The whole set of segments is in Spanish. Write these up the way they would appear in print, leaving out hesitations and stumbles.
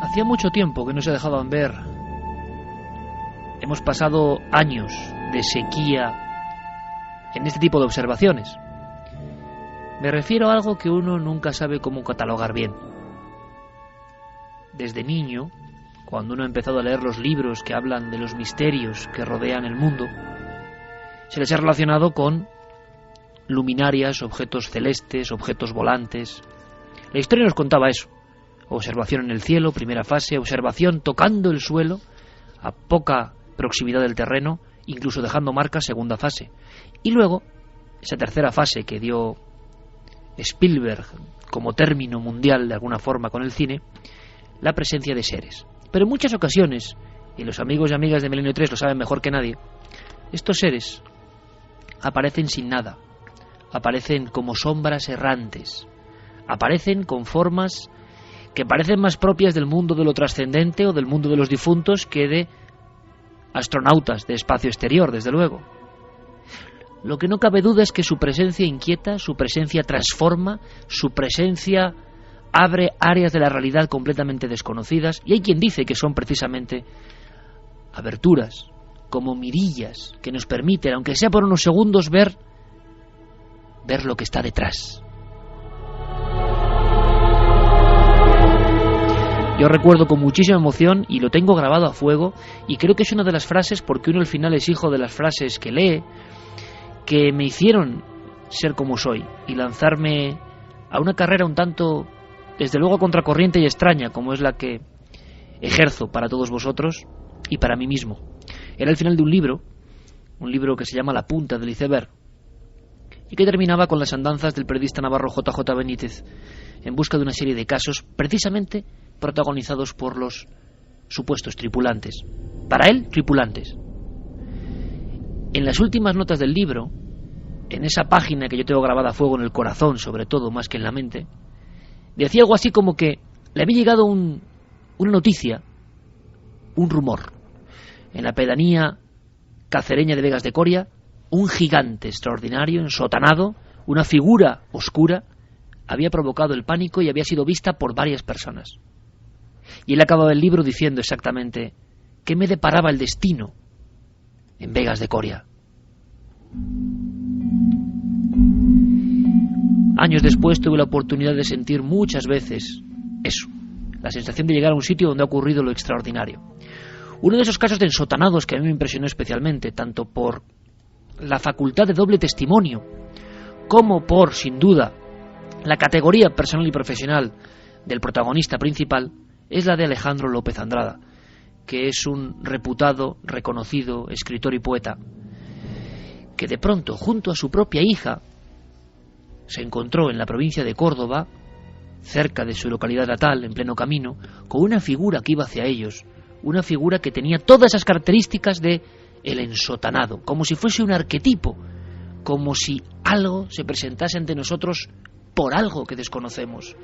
Hacía mucho tiempo que no se dejaban ver. Hemos pasado años de sequía en este tipo de observaciones. Me refiero a algo que uno nunca sabe cómo catalogar bien. Desde niño, cuando uno ha empezado a leer los libros que hablan de los misterios que rodean el mundo, se les ha relacionado con luminarias, objetos celestes, objetos volantes. La historia nos contaba eso. Observación en el cielo, primera fase, observación tocando el suelo, a poca proximidad del terreno, incluso dejando marcas, segunda fase. Y luego, esa tercera fase que dio Spielberg como término mundial de alguna forma con el cine, la presencia de seres. Pero en muchas ocasiones, y los amigos y amigas de Milenio 3 lo saben mejor que nadie, estos seres aparecen sin nada, aparecen como sombras errantes, aparecen con formas que parecen más propias del mundo de lo trascendente o del mundo de los difuntos que de astronautas de espacio exterior, desde luego. Lo que no cabe duda es que su presencia inquieta, su presencia transforma, su presencia abre áreas de la realidad completamente desconocidas, y hay quien dice que son precisamente aberturas, como mirillas, que nos permiten, aunque sea por unos segundos, ver lo que está detrás. Yo recuerdo con muchísima emoción, y lo tengo grabado a fuego, y creo que es una de las frases, porque uno al final es hijo de las frases que lee, que me hicieron ser como soy y lanzarme a una carrera un tanto, desde luego, contracorriente y extraña, como es la que ejerzo para todos vosotros y para mí mismo. Era el final de un libro que se llama La punta del iceberg, y que terminaba con las andanzas del periodista navarro JJ Benítez en busca de una serie de casos precisamente protagonizados por los supuestos tripulantes. Para él, tripulantes. En las últimas notas del libro, en esa página que yo tengo grabada a fuego en el corazón, sobre todo, más que en la mente, decía algo así como que le había llegado una noticia, un rumor. En la pedanía cacereña de Vegas de Coria, un gigante extraordinario, ensotanado, una figura oscura, había provocado el pánico y había sido vista por varias personas. Y él acababa el libro diciendo exactamente qué me deparaba el destino en Vegas de Coria. Años después tuve la oportunidad de sentir muchas veces eso, la sensación de llegar a un sitio donde ha ocurrido lo extraordinario. Uno de esos casos de ensotanados que a mí me impresionó especialmente, tanto por la facultad de doble testimonio, como por, sin duda, la categoría personal y profesional del protagonista principal, es la de Alejandro López Andrada, que es un reputado, reconocido escritor y poeta, que de pronto, junto a su propia hija, se encontró en la provincia de Córdoba, cerca de su localidad natal, en pleno camino, con una figura que iba hacia ellos, una figura que tenía todas esas características de el ensotanado, como si fuese un arquetipo, como si algo se presentase ante nosotros por algo que desconocemos.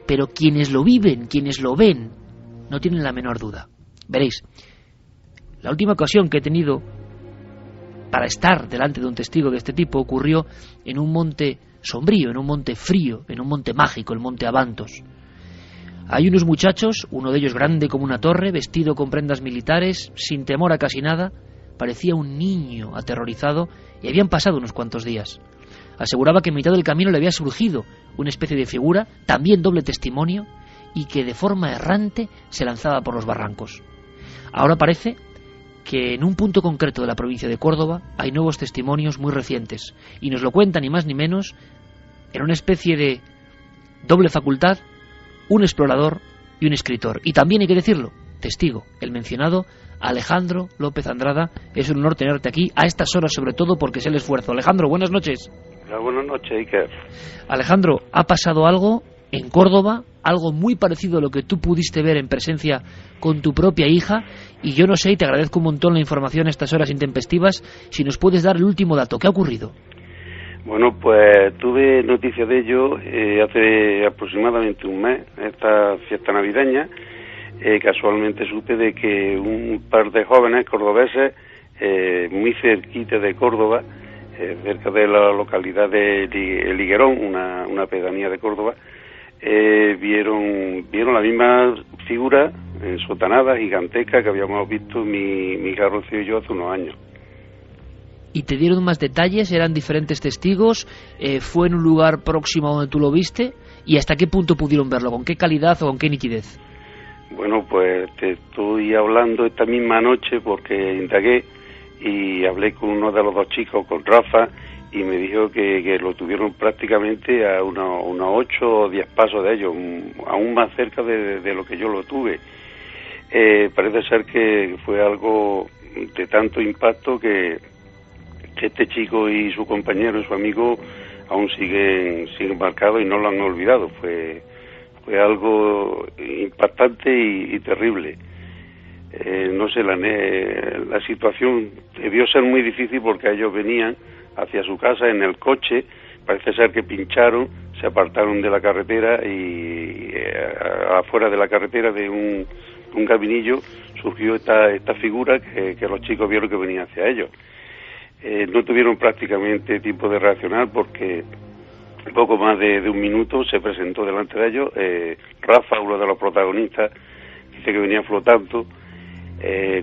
Pero quienes lo viven, quienes lo ven, no tienen la menor duda. Veréis, la última ocasión que he tenido para estar delante de un testigo de este tipo ocurrió en un monte sombrío, en un monte frío, en un monte mágico, el monte Abantos. Hay unos muchachos, uno de ellos grande como una torre, vestido con prendas militares, sin temor a casi nada, parecía un niño aterrorizado, y habían pasado unos cuantos días. Aseguraba que en mitad del camino le había surgido una especie de figura, también doble testimonio, y que de forma errante se lanzaba por los barrancos. Ahora parece que en un punto concreto de la provincia de Córdoba hay nuevos testimonios muy recientes, y nos lo cuentan ni más ni menos en una especie de doble facultad, un explorador y un escritor. Y también hay que decirlo, testigo, el mencionado Alejandro López Andrada. Es un honor tenerte aquí a estas horas, sobre todo porque es el esfuerzo. Alejandro, buenas noches. Buenas noches, Iker. Alejandro, ha pasado algo en Córdoba, algo muy parecido a lo que tú pudiste ver en presencia con tu propia hija, y yo no sé, y te agradezco un montón la información a estas horas intempestivas, si nos puedes dar el último dato. ¿Qué ha ocurrido? Bueno, pues tuve noticia de ello hace aproximadamente un mes, esta fiesta navideña. Casualmente supe de que un par de jóvenes cordobeses, muy cerquita de Córdoba, cerca de la localidad de El Higuerón, una pedanía de Córdoba, vieron la misma figura ensotanada, gigantesca, que habíamos visto mi hija Rocío y yo hace unos años. ¿Y te dieron más detalles? ¿Eran diferentes testigos? ¿Fue en un lugar próximo a donde tú lo viste? ¿Y hasta qué punto pudieron verlo? ¿Con qué calidad o con qué nitidez? Bueno, pues te estoy hablando esta misma noche porque indagué y hablé con uno de los dos chicos, con Rafa, y me dijo que lo tuvieron prácticamente a unos 8 o 10 pasos de ellos, aún más cerca de lo que yo lo tuve. Parece ser que fue algo de tanto impacto que este chico y su compañero y su amigo aún siguen marcados y no lo han olvidado. Fue algo impactante y terrible. No sé, la situación debió ser muy difícil porque ellos venían hacia su casa en el coche, parece ser que pincharon, se apartaron de la carretera y afuera de la carretera de un caminillo surgió esta figura que los chicos vieron que venía hacia ellos. No tuvieron prácticamente tiempo de reaccionar porque poco más de un minuto se presentó delante de ellos. Rafa, uno de los protagonistas, dice que venía flotando.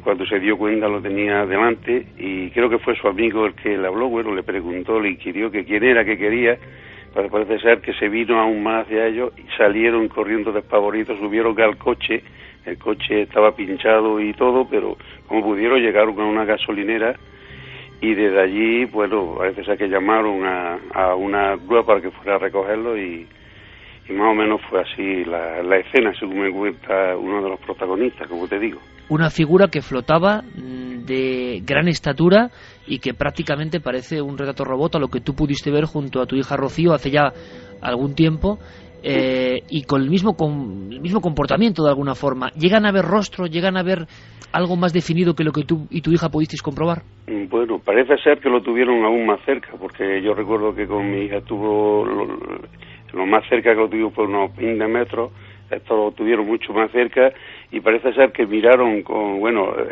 Cuando se dio cuenta lo tenía delante y creo que fue su amigo el que le habló. Bueno, le preguntó, le inquirió que quién era, qué quería. Pues parece ser que se vino aún más hacia ellos y salieron corriendo despavoridos, subieron al coche. El coche estaba pinchado y todo, pero como pudieron llegaron a una gasolinera y desde allí, bueno, parece ser que llamaron a una grúa para que fuera a recogerlo y más o menos fue así la escena, según me cuenta uno de los protagonistas, como te digo. Una figura que flotaba de gran estatura y que prácticamente parece un retrato robot a lo que tú pudiste ver junto a tu hija Rocío hace ya algún tiempo, y con el mismo comportamiento de alguna forma. ¿Llegan a ver rostro? ¿Llegan a ver algo más definido que lo que tú y tu hija pudisteis comprobar? Bueno, parece ser que lo tuvieron aún más cerca, porque yo recuerdo que con mi hija estuvo lo más cerca que lo tuvimos por unos 20 metros, esto lo tuvieron mucho más cerca y parece ser que miraron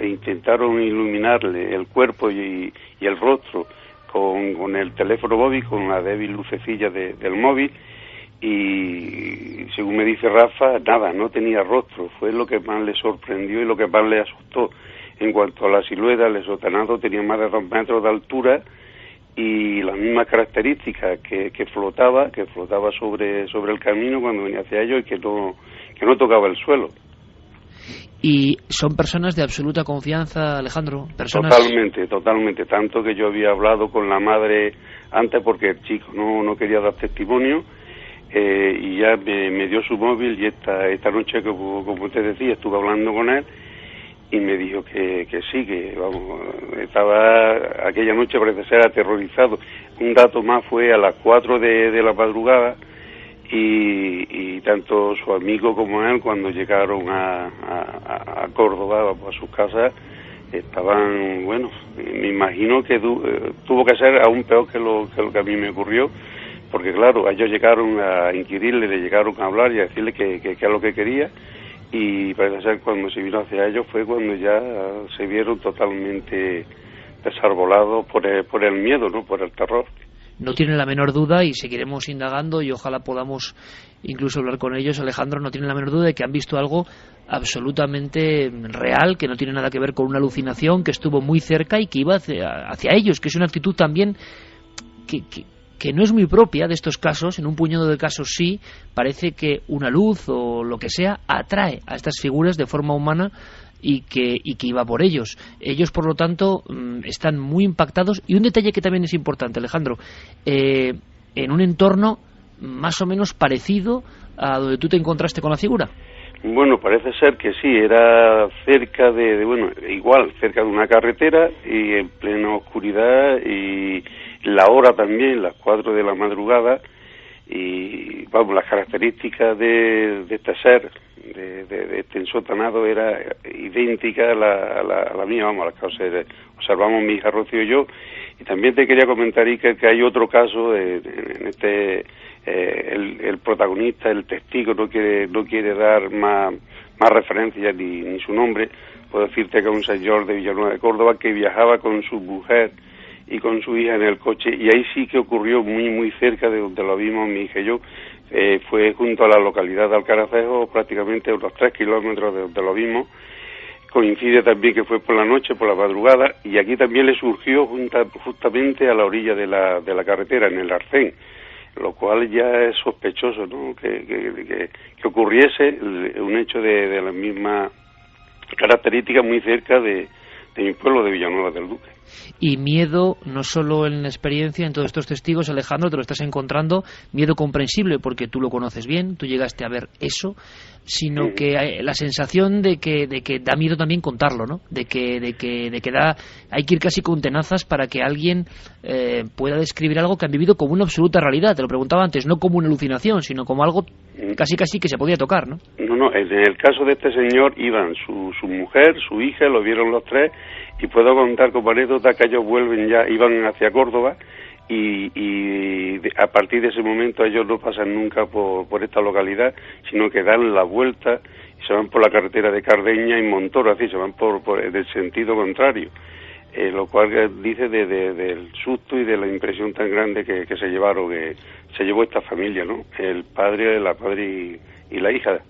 intentaron iluminarle el cuerpo y el rostro con el teléfono móvil, con la débil lucecilla del móvil, y según me dice Rafa, nada, no tenía rostro. Fue lo que más le sorprendió y lo que más le asustó. En cuanto a la silueta, el sotanado tenía más de 2 metros de altura y las mismas características, que flotaba sobre el camino cuando venía hacia ellos y que no tocaba el suelo. ¿Y son personas de absoluta confianza, Alejandro? Totalmente, tanto que yo había hablado con la madre antes porque el chico no quería dar testimonio, y ya me dio su móvil y esta noche, como te decía, estuve hablando con él y me dijo que sí, que vamos, estaba aquella noche, parece ser, aterrorizado. Un dato más fue a las 4 de la madrugada y tanto su amigo como él, cuando llegaron a Córdoba, a sus casas, estaban, bueno, me imagino que tuvo que ser aún peor que lo que a mí me ocurrió, porque claro, ellos llegaron a inquirirle, le llegaron a hablar y a decirle que es lo que quería, y parece ser cuando se vino hacia ellos fue cuando ya se vieron totalmente desarbolados por el miedo, ¿no?, por el terror. No tienen la menor duda, y seguiremos indagando y ojalá podamos incluso hablar con ellos, Alejandro, no tienen la menor duda de que han visto algo absolutamente real, que no tiene nada que ver con una alucinación, que estuvo muy cerca y que iba hacia ellos, que es una actitud también que no es muy propia de estos casos. En un puñado de casos sí, parece que una luz o lo que sea atrae a estas figuras de forma humana y que iba por ellos. Ellos, por lo tanto, están muy impactados. Y un detalle que también es importante, Alejandro, en un entorno más o menos parecido a donde tú te encontraste con la figura. Bueno, parece ser que sí, era cerca cerca de una carretera y en plena oscuridad, y la hora también, las 4 de la madrugada, y vamos, las características de este ser, de este ensotanado, era idéntica a la mía, vamos, a las que observamos mi hija Rocío y yo. Y también te quería comentar, Iker, que hay otro caso en este. El protagonista, el testigo, no quiere dar más referencias ni su nombre. Puedo decirte que es un señor de Villanueva de Córdoba que viajaba con su mujer y con su hija en el coche, y ahí sí que ocurrió muy cerca de donde lo vimos mi hija y yo. fue junto a la localidad de Alcaracejo, prácticamente unos 3 kilómetros de lo mismo. Coincide también que fue por la noche, por la madrugada, y aquí también le surgió justamente a la orilla de la carretera, en el arcén, lo cual ya es sospechoso, ¿no? Que ocurriese un hecho de la misma característica muy cerca de mi pueblo de Villanueva del Duque. Y miedo, no solo en la experiencia, en todos estos testigos, Alejandro, te lo estás encontrando, miedo comprensible porque tú lo conoces bien, tú llegaste a ver eso, sino que hay la sensación de que da miedo también contarlo, ¿no? De que hay que ir casi con tenazas para que alguien pueda describir algo que han vivido como una absoluta realidad. Te lo preguntaba antes, no como una alucinación, sino como algo casi que se podía tocar, ¿no? No, en el caso de este señor iban su mujer, su hija, lo vieron los tres, y puedo contar como anécdota que ellos iban hacia Córdoba, y a partir de ese momento ellos no pasan nunca por esta localidad, sino que dan la vuelta y se van por la carretera de Cardeña y Montoro, así se van por el sentido contrario, lo cual dice del susto y de la impresión tan grande que se llevó esta familia, ¿no? El padre, la madre y la hija.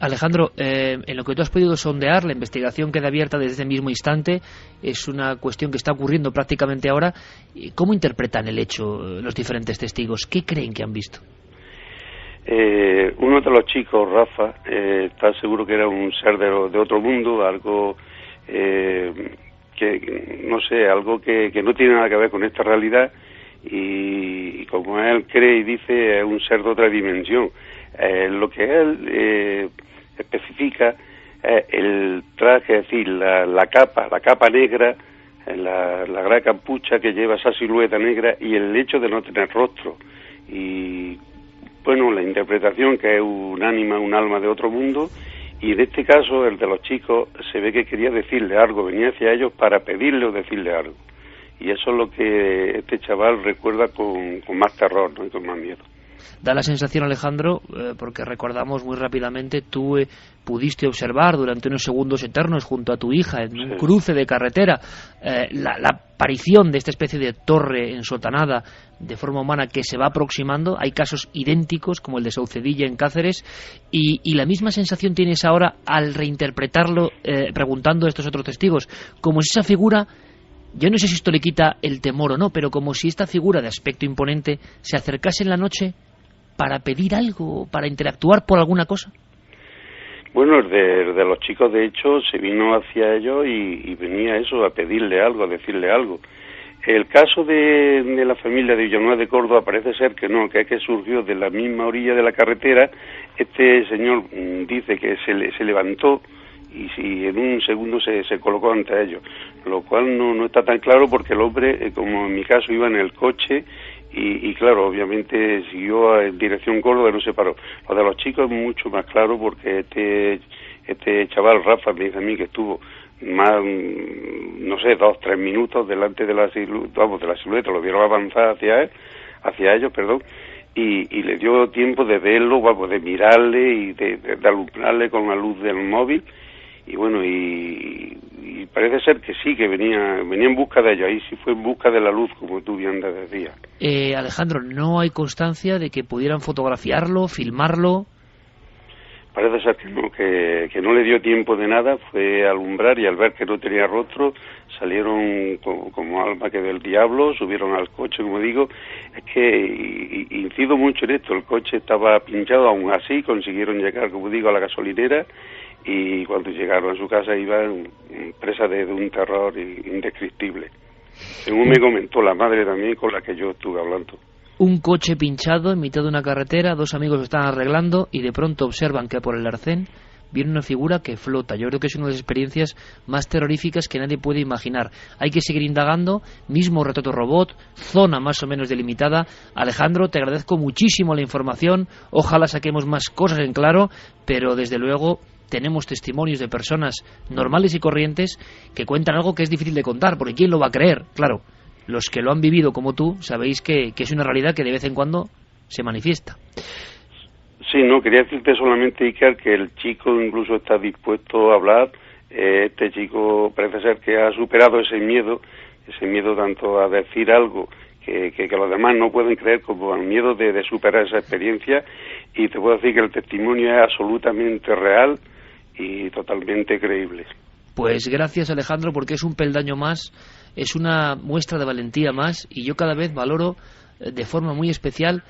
Alejandro, en lo que tú has podido sondear, la investigación queda abierta desde el mismo instante, es una cuestión que está ocurriendo prácticamente ahora. ¿Cómo interpretan el hecho los diferentes testigos? ¿Qué creen que han visto? Uno de los chicos, Rafa, está seguro que era un ser de otro mundo, algo que, no sé, algo que no tiene nada que ver con esta realidad, y como él cree y dice, es un ser de otra dimensión. Lo que él especifica el traje, es decir, la capa negra, la gran capucha que lleva esa silueta negra, y el hecho de no tener rostro. Y bueno, la interpretación que es un alma de otro mundo, y en este caso el de los chicos se ve que quería decirle algo, venía hacia ellos para pedirle o decirle algo. Y eso es lo que este chaval recuerda con más terror, ¿no? Y con más miedo. Da la sensación, Alejandro, porque recordamos muy rápidamente, tú pudiste observar durante unos segundos eternos junto a tu hija en un cruce de carretera la aparición de esta especie de torre ensotanada de forma humana que se va aproximando. Hay casos idénticos como el de Saucedilla en Cáceres, y la misma sensación tienes ahora al reinterpretarlo preguntando a estos otros testigos, como si esa figura, yo no sé si esto le quita el temor o no, pero como si esta figura de aspecto imponente se acercase en la noche para pedir algo, para interactuar por alguna cosa. Bueno, el de los chicos, de hecho, se vino hacia ellos y venía eso, a pedirle algo, a decirle algo. El caso de la familia de Villanueva de Córdoba parece ser que no, que es que surgió de la misma orilla de la carretera. Este señor dice que se levantó y si en un segundo se colocó ante ellos, lo cual no está tan claro, porque el hombre, como en mi caso, iba en el coche y claro, obviamente siguió en dirección Córdoba y no se paró. Lo de los chicos es mucho más claro, porque este chaval, Rafa, me dice a mí que estuvo más, no sé, 2-3 minutos delante de la silueta, lo vieron avanzar hacia ellos, y le dio tiempo de verlo, de mirarle y de alumbrarle con la luz del móvil. Y bueno, y parece ser que sí, que venía en busca de ellos. Ahí sí fue en busca de la luz, como tú bien decías. Alejandro, ¿no hay constancia de que pudieran fotografiarlo, filmarlo? Parece ser que no, que no le dio tiempo de nada. Fue a alumbrar, y al ver que no tenía rostro, salieron como alma que del diablo, subieron al coche, como digo. Es que incido mucho en esto, el coche estaba pinchado, aún así consiguieron llegar, como digo, a la gasolinera, y cuando llegaron a su casa iban presa de un terror indescriptible. Según me comentó la madre también, con la que yo estuve hablando. Un coche pinchado en mitad de una carretera, dos amigos lo están arreglando y de pronto observan que por el arcén viene una figura que flota. Yo creo que es una de las experiencias más terroríficas que nadie puede imaginar. Hay que seguir indagando, mismo retrato robot, zona más o menos delimitada. Alejandro, te agradezco muchísimo la información, ojalá saquemos más cosas en claro, pero desde luego tenemos testimonios de personas normales y corrientes que cuentan algo que es difícil de contar, porque ¿quién lo va a creer? Claro, los que lo han vivido como tú sabéis que es una realidad que de vez en cuando se manifiesta. Sí, no, quería decirte solamente, Iker, que el chico incluso está dispuesto a hablar. Este chico parece ser que ha superado ese miedo tanto a decir algo que los demás no pueden creer como el miedo de superar esa experiencia, y te puedo decir que el testimonio es absolutamente real y totalmente creíble. Pues gracias, Alejandro, porque es un peldaño más, es una muestra de valentía más, y yo cada vez valoro de forma muy especial,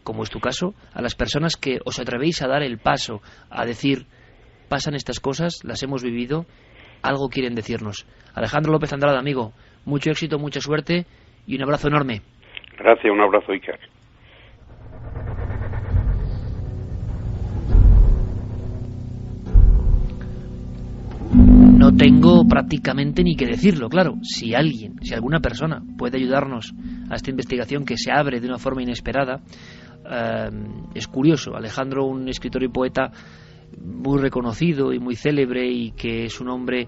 como es tu caso, a las personas que os atrevéis a dar el paso, a decir, pasan estas cosas, las hemos vivido, algo quieren decirnos. Alejandro López Andrada, amigo, mucho éxito, mucha suerte y un abrazo enorme. Gracias, un abrazo, Iker. No tengo prácticamente ni que decirlo, claro. Si alguna persona puede ayudarnos a esta investigación que se abre de una forma inesperada, es curioso. Alejandro, un escritor y poeta muy reconocido y muy célebre, y que es un hombre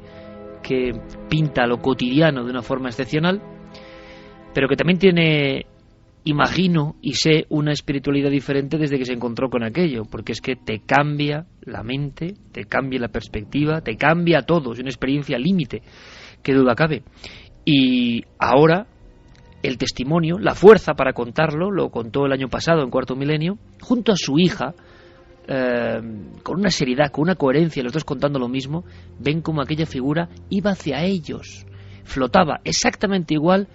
que pinta lo cotidiano de una forma excepcional, pero que también tiene, imagino y sé, una espiritualidad diferente desde que se encontró con aquello, porque es que te cambia la mente, te cambia la perspectiva, te cambia todo, es una experiencia límite, que duda cabe. Y ahora el testimonio, la fuerza para contarlo, lo contó el año pasado en Cuarto Milenio, junto a su hija, con una seriedad, con una coherencia, los dos contando lo mismo, ven como aquella figura iba hacia ellos, flotaba exactamente igual.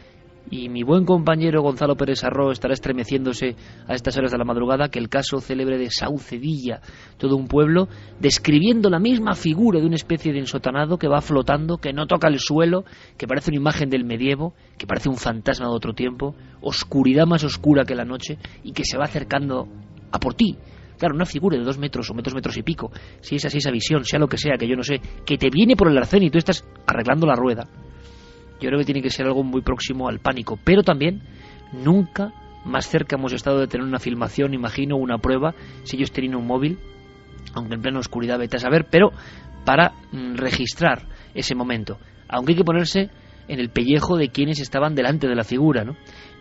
Y mi buen compañero Gonzalo Pérez Arro estará estremeciéndose a estas horas de la madrugada que el caso célebre de Saucedilla, todo un pueblo, describiendo la misma figura de una especie de ensotanado que va flotando, que no toca el suelo, que parece una imagen del medievo, que parece un fantasma de otro tiempo, oscuridad más oscura que la noche, y que se va acercando a por ti. Claro, una figura de 2 metros o metros y pico, si es así esa visión, sea lo que sea, que yo no sé, que te viene por el arcén y tú estás arreglando la rueda. Yo creo que tiene que ser algo muy próximo al pánico, pero también nunca más cerca hemos estado de tener una filmación, imagino, una prueba, si ellos tenían un móvil, aunque en plena oscuridad, vete a saber, pero para registrar ese momento, aunque hay que ponerse en el pellejo de quienes estaban delante de la figura, ¿no?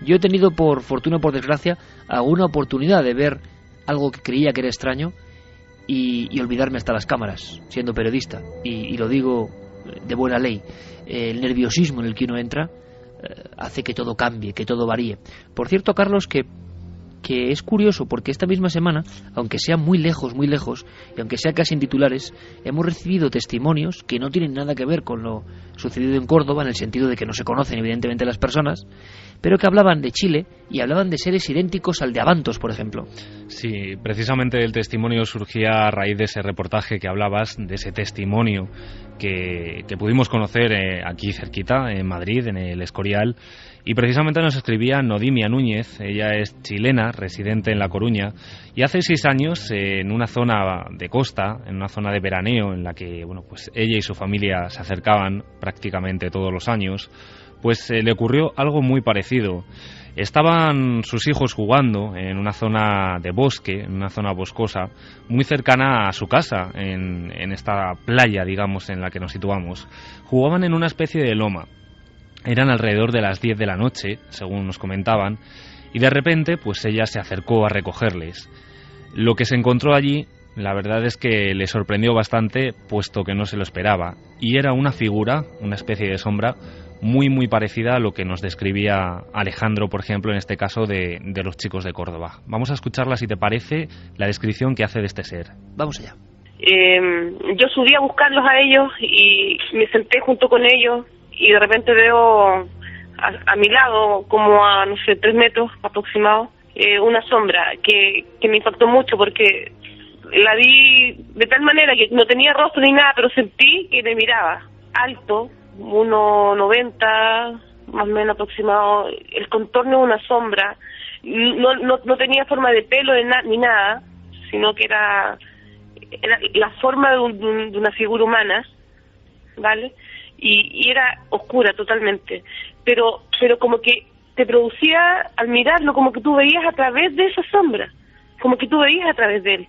Yo he tenido, por fortuna o por desgracia, alguna oportunidad de ver algo que creía que era extraño y olvidarme hasta las cámaras, siendo periodista, y lo digo de buena ley. El nerviosismo en el que uno entra hace que todo cambie, que todo varíe. Por cierto, Carlos, que es curioso, porque esta misma semana, aunque sea muy lejos, y aunque sea casi en titulares, hemos recibido testimonios que no tienen nada que ver con lo sucedido en Córdoba, en el sentido de que no se conocen evidentemente las personas, pero que hablaban de Chile y hablaban de seres idénticos al de Abantos, por ejemplo. Sí, precisamente el testimonio surgía a raíz de ese reportaje que hablabas, de ese testimonio que pudimos conocer aquí cerquita, en Madrid, en el Escorial, y precisamente nos escribía Nodimia Núñez. Ella es chilena, residente en La Coruña, y hace 6 años, en una zona de costa, en una zona de veraneo, en la que pues ella y su familia se acercaban prácticamente todos los años, pues le ocurrió algo muy parecido. Estaban sus hijos jugando en una zona de bosque, en una zona boscosa, muy cercana a su casa, en esta playa, digamos, en la que nos situamos. Jugaban en una especie de loma. Eran alrededor de las 10 de la noche, según nos comentaban, y de repente, pues ella se acercó a recogerles. Lo que se encontró allí, la verdad es que le sorprendió bastante, puesto que no se lo esperaba, y era una figura, una especie de sombra, muy parecida a lo que nos describía Alejandro, por ejemplo, en este caso de los chicos de Córdoba. Vamos a escucharla, si te parece, la descripción que hace de este ser. Vamos allá. Yo subí a buscarlos a ellos y me senté junto con ellos, y de repente veo a mi lado, como a, 3 metros aproximado, una sombra que me impactó mucho, porque la vi de tal manera que no tenía rostro ni nada, pero sentí que me miraba. Alto, 1,90 más o menos aproximado, el contorno de una sombra, no tenía forma de pelo ni nada, sino que era la forma de una figura humana, ¿vale? Y era oscura totalmente, pero como que te producía, al mirarlo, como que tú veías a través de esa sombra, como que tú veías a través de él.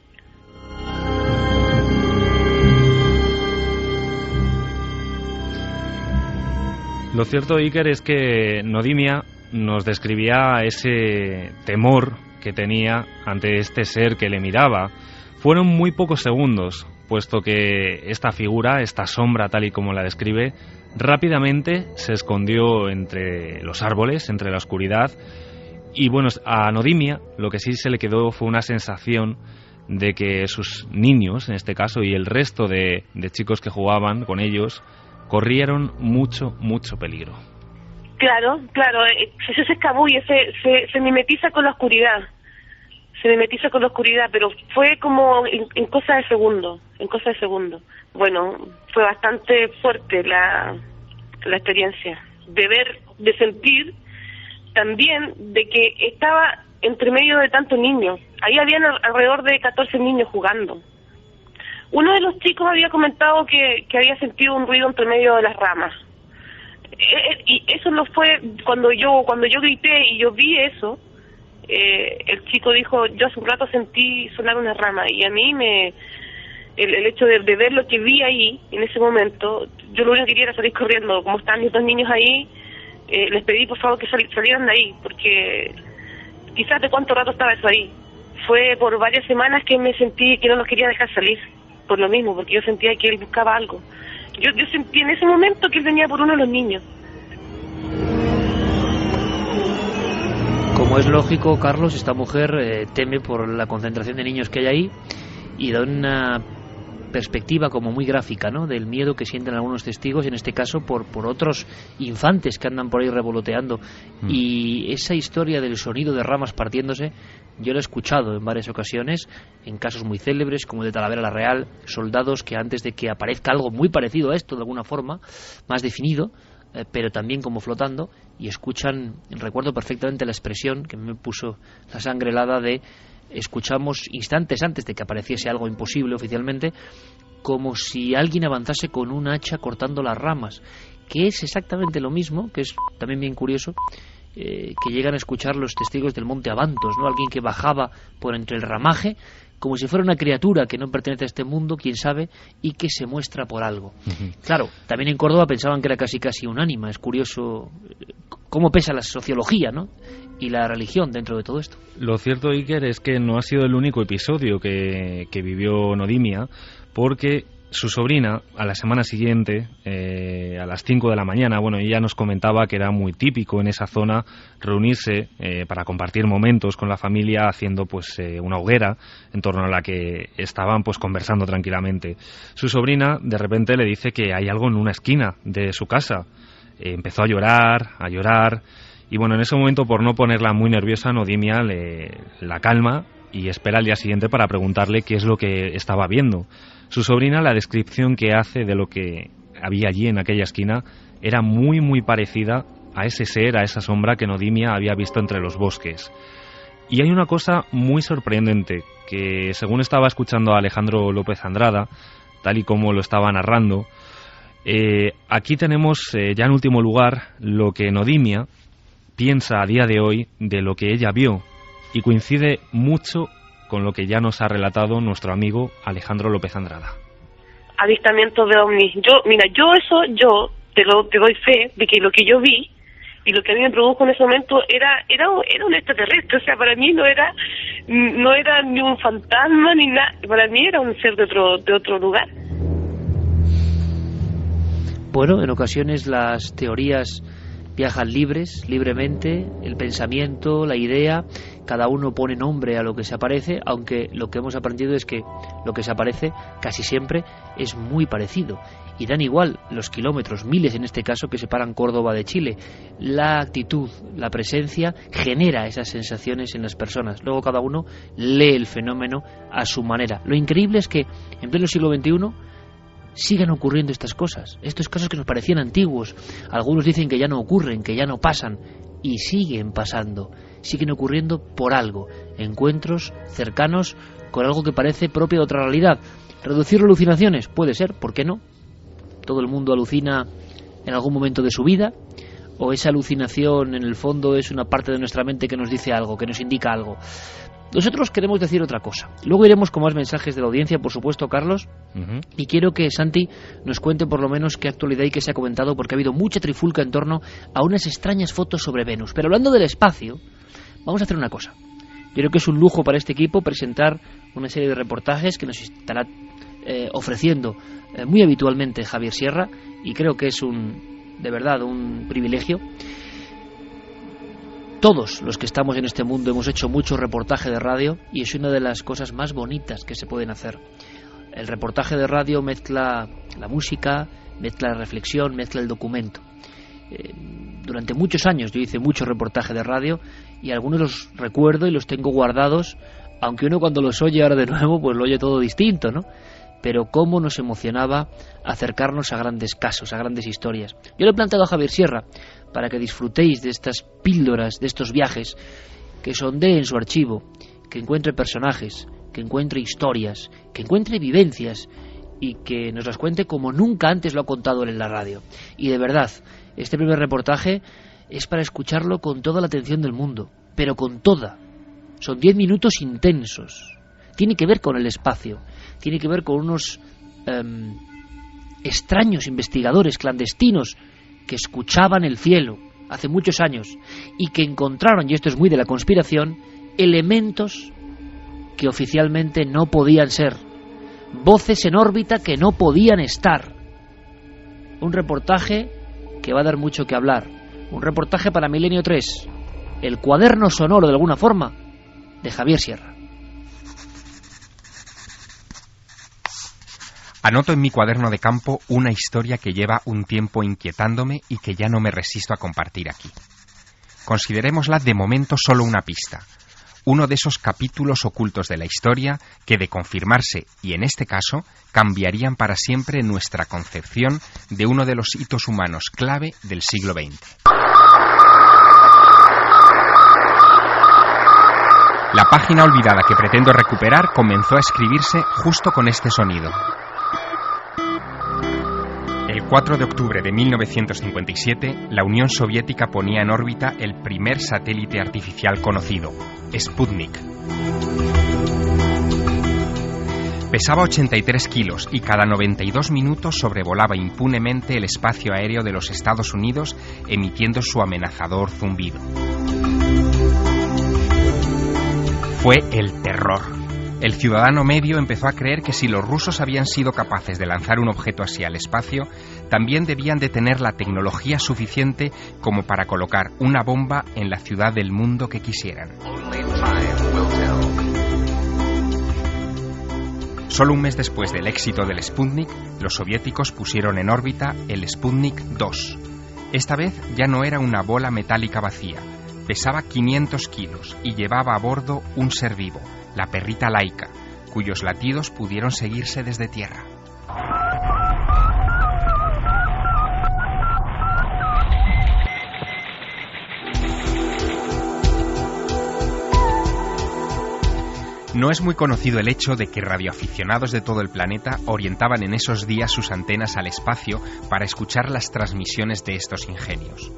Lo cierto, Iker, es que Nodimia nos describía ese temor que tenía ante este ser que le miraba. Fueron muy pocos segundos, puesto que esta figura, esta sombra tal y como la describe, rápidamente se escondió entre los árboles, entre la oscuridad, Y bueno, a Nodimia lo que sí se le quedó fue una sensación de que sus niños, en este caso, y el resto de chicos que jugaban con ellos, corrieron mucho peligro. Claro, se escabulle, se mimetiza con la oscuridad. Se mimetiza con la oscuridad, pero fue como en cosa de segundo, Bueno, fue bastante fuerte la experiencia de ver, de sentir también de que estaba entre medio de tantos niños. Ahí habían alrededor de 14 niños jugando. Uno de los chicos había comentado que había sentido un ruido entre medio de las ramas. Y eso no fue cuando yo grité y yo vi eso. El chico dijo, yo hace un rato sentí sonar una rama, y a mí el hecho de ver lo que vi ahí en ese momento, yo lo único que quería era salir corriendo. Como estaban mis dos niños ahí, les pedí por favor que salieran de ahí, porque quizás de cuánto rato estaba eso ahí. Fue por varias semanas que me sentí que no los quería dejar salir, por lo mismo, porque yo sentía que él buscaba algo. Yo sentí en ese momento que él venía por uno de los niños. Como es lógico, Carlos, esta mujer teme por la concentración de niños que hay ahí y da una perspectiva como muy gráfica, ¿no?, del miedo que sienten algunos testigos, en este caso por otros infantes que andan por ahí revoloteando. Y esa historia del sonido de ramas partiéndose, yo la he escuchado en varias ocasiones, en casos muy célebres como de Talavera la Real, soldados que antes de que aparezca algo muy parecido a esto de alguna forma, más definido, pero también como flotando, y escuchan, recuerdo perfectamente la expresión que me puso la sangre helada de: escuchamos instantes antes de que apareciese algo imposible oficialmente, como si alguien avanzase con un hacha cortando las ramas, que es exactamente lo mismo, que es también bien curioso, que llegan a escuchar los testigos del monte Abantos, ¿no? Alguien que bajaba por entre el ramaje, como si fuera una criatura que no pertenece a este mundo, quién sabe, y que se muestra por algo. Claro, también en Córdoba pensaban que era casi un ánima. Es curioso cómo pesa la sociología, ¿no?, y la religión dentro de todo esto. Lo cierto, Iker, es que no ha sido el único episodio que vivió Nodimia, porque su sobrina, a la semana siguiente, a las 5 de la mañana, bueno, ella nos comentaba que era muy típico en esa zona reunirse para compartir momentos con la familia, haciendo pues una hoguera en torno a la que estaban pues conversando tranquilamente. Su sobrina de repente le dice que hay algo en una esquina de su casa. Empezó a llorar, y bueno, en ese momento, por no ponerla muy nerviosa, Nodimia la calma y espera al día siguiente para preguntarle qué es lo que estaba viendo. Su sobrina, la descripción que hace de lo que había allí en aquella esquina era muy parecida a ese ser, a esa sombra que Nodimia había visto entre los bosques. Y hay una cosa muy sorprendente, que según estaba escuchando a Alejandro López Andrada, tal y como lo estaba narrando, aquí tenemos ya en último lugar lo que Nodimia piensa a día de hoy de lo que ella vio, y coincide mucho con lo que ya nos ha relatado nuestro amigo Alejandro López Andrada. Avistamientos de ovnis. Yo te doy fe de que lo que yo vi y lo que a mí me produjo en ese momento era un extraterrestre. O sea, para mí no era ni un fantasma ni nada. Para mí era un ser de otro lugar. Bueno, en ocasiones las teorías viajan libremente, el pensamiento, la idea, cada uno pone nombre a lo que se aparece, aunque lo que hemos aprendido es que lo que se aparece casi siempre es muy parecido, y dan igual los kilómetros, miles en este caso, que separan Córdoba de Chile. La actitud, la presencia genera esas sensaciones en las personas. Luego cada uno lee el fenómeno a su manera. Lo increíble es que en pleno siglo XXI sigan ocurriendo estas cosas, estos casos que nos parecían antiguos. Algunos dicen que ya no ocurren, que ya no pasan, y siguen pasando, siguen ocurriendo por algo. Encuentros cercanos con algo que parece propio de otra realidad. ¿Reducir alucinaciones? Puede ser, ¿por qué no? Todo el mundo alucina en algún momento de su vida, o esa alucinación en el fondo es una parte de nuestra mente que nos dice algo, que nos indica algo. Nosotros queremos decir otra cosa. Luego iremos con más mensajes de la audiencia, por supuesto, Carlos. Y quiero que Santi nos cuente por lo menos qué actualidad y qué se ha comentado, porque ha habido mucha trifulca en torno a unas extrañas fotos sobre Venus. Pero hablando del espacio, vamos a hacer una cosa. Yo creo que es un lujo para este equipo presentar una serie de reportajes que nos estará ofreciendo muy habitualmente Javier Sierra, y creo que es de verdad un privilegio. Todos los que estamos en este mundo hemos hecho mucho reportaje de radio y es una de las cosas más bonitas que se pueden hacer. El reportaje de radio mezcla la música, mezcla la reflexión, mezcla el documento. Durante muchos años yo hice mucho reportaje de radio y algunos los recuerdo y los tengo guardados, aunque uno cuando los oye ahora de nuevo pues lo oye todo distinto, ¿no? Pero cómo nos emocionaba acercarnos a grandes casos, a grandes historias. Yo le he planteado a Javier Sierra para que disfrutéis de estas píldoras, de estos viajes, que sondee en su archivo, que encuentre personajes, que encuentre historias, que encuentre vivencias y que nos las cuente como nunca antes lo ha contado él en la radio. Y de verdad, este primer reportaje es para escucharlo con toda la atención del mundo, pero con toda. Son 10 minutos intensos. Tiene que ver con el espacio, tiene que ver con unos extraños investigadores clandestinos que escuchaban el cielo hace muchos años y que encontraron, y esto es muy de la conspiración, elementos que oficialmente no podían ser, voces en órbita que no podían estar. Un reportaje que va a dar mucho que hablar, un reportaje para Milenio 3, el cuaderno sonoro de alguna forma de Javier Sierra. Anoto en mi cuaderno de campo una historia que lleva un tiempo inquietándome y que ya no me resisto a compartir aquí. Considerémosla de momento solo una pista, uno de esos capítulos ocultos de la historia que, de confirmarse, y en este caso, cambiarían para siempre nuestra concepción de uno de los hitos humanos clave del siglo XX. La página olvidada que pretendo recuperar comenzó a escribirse justo con este sonido. El 4 de octubre de 1957, la Unión Soviética ponía en órbita el primer satélite artificial conocido, Sputnik. Pesaba 83 kilos y cada 92 minutos sobrevolaba impunemente el espacio aéreo de los Estados Unidos, emitiendo su amenazador zumbido. Fue el terror. El ciudadano medio empezó a creer que si los rusos habían sido capaces de lanzar un objeto así al espacio, también debían de tener la tecnología suficiente como para colocar una bomba en la ciudad del mundo que quisieran. Solo un mes después del éxito del Sputnik, los soviéticos pusieron en órbita el Sputnik 2. Esta vez ya no era una bola metálica vacía, pesaba 500 kilos y llevaba a bordo un ser vivo, la perrita Laika, cuyos latidos pudieron seguirse desde tierra. No es muy conocido el hecho de que radioaficionados de todo el planeta orientaban en esos días sus antenas al espacio para escuchar las transmisiones de estos ingenios.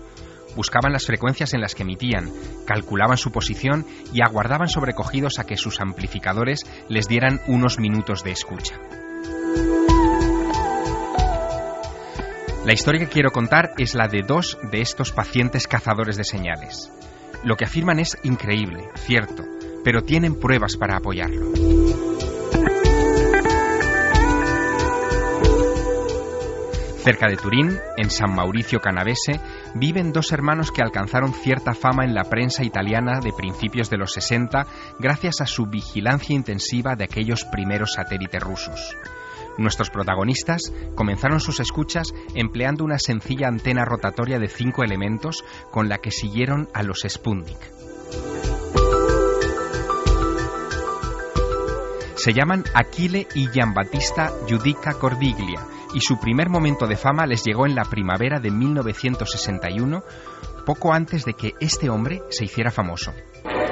Buscaban las frecuencias en las que emitían, calculaban su posición y aguardaban sobrecogidos a que sus amplificadores les dieran unos minutos de escucha. La historia que quiero contar es la de dos de estos pacientes cazadores de señales. Lo que afirman es increíble, cierto, pero tienen pruebas para apoyarlo. Cerca de Turín, en San Mauricio Canavese, viven dos hermanos que alcanzaron cierta fama en la prensa italiana de principios de los 60 gracias a su vigilancia intensiva de aquellos primeros satélites rusos. Nuestros protagonistas comenzaron sus escuchas empleando una sencilla antena rotatoria de 5 elementos con la que siguieron a los Sputnik. Se llaman Achille y Giambattista Giudica Cordiglia y su primer momento de fama les llegó en la primavera de 1961, poco antes de que este hombre se hiciera famoso.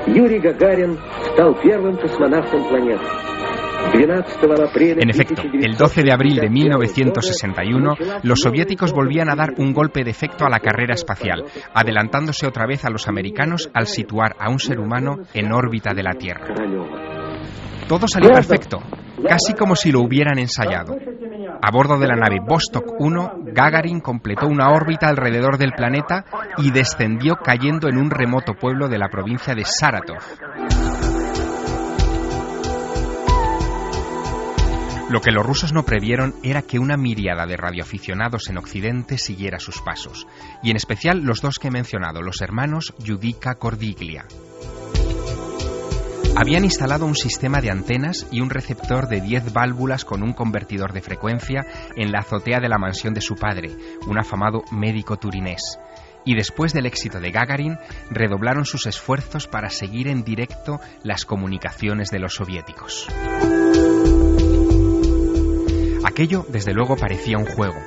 Yuri Gagarin стал первым космонавтом планеты. En efecto, el 12 de abril de 1961, los soviéticos volvían a dar un golpe de efecto a la carrera espacial, adelantándose otra vez a los americanos al situar a un ser humano en órbita de la Tierra. Todo salió perfecto, casi como si lo hubieran ensayado. A bordo de la nave Vostok 1, Gagarin completó una órbita alrededor del planeta y descendió cayendo en un remoto pueblo de la provincia de Saratov. Lo que los rusos no previeron era que una miríada de radioaficionados en Occidente siguiera sus pasos, y en especial los dos que he mencionado, los hermanos Judica Cordiglia. Habían instalado un sistema de antenas y un receptor de 10 válvulas con un convertidor de frecuencia en la azotea de la mansión de su padre, un afamado médico turinés. Y después del éxito de Gagarin, redoblaron sus esfuerzos para seguir en directo las comunicaciones de los soviéticos. Aquello, desde luego, parecía un juego,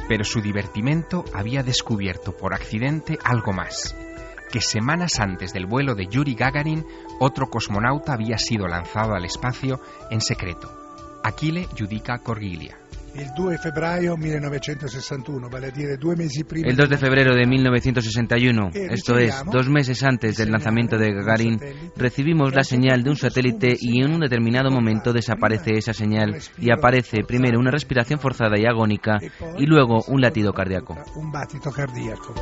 pero su divertimento había descubierto por accidente algo más: que semanas antes del vuelo de Yuri Gagarin, otro cosmonauta había sido lanzado al espacio en secreto, Achille Judica Cordiglia. El 2 de febrero de 1961, vale a dire 2 mesi prima. El 2 de febrero de 1961, esto es, 2 meses antes del lanzamiento de Gagarin, recibimos la señal de un satélite y en un determinado momento desaparece esa señal y aparece primero una respiración forzada y agónica y luego un latido cardíaco. Un battito cardíaco.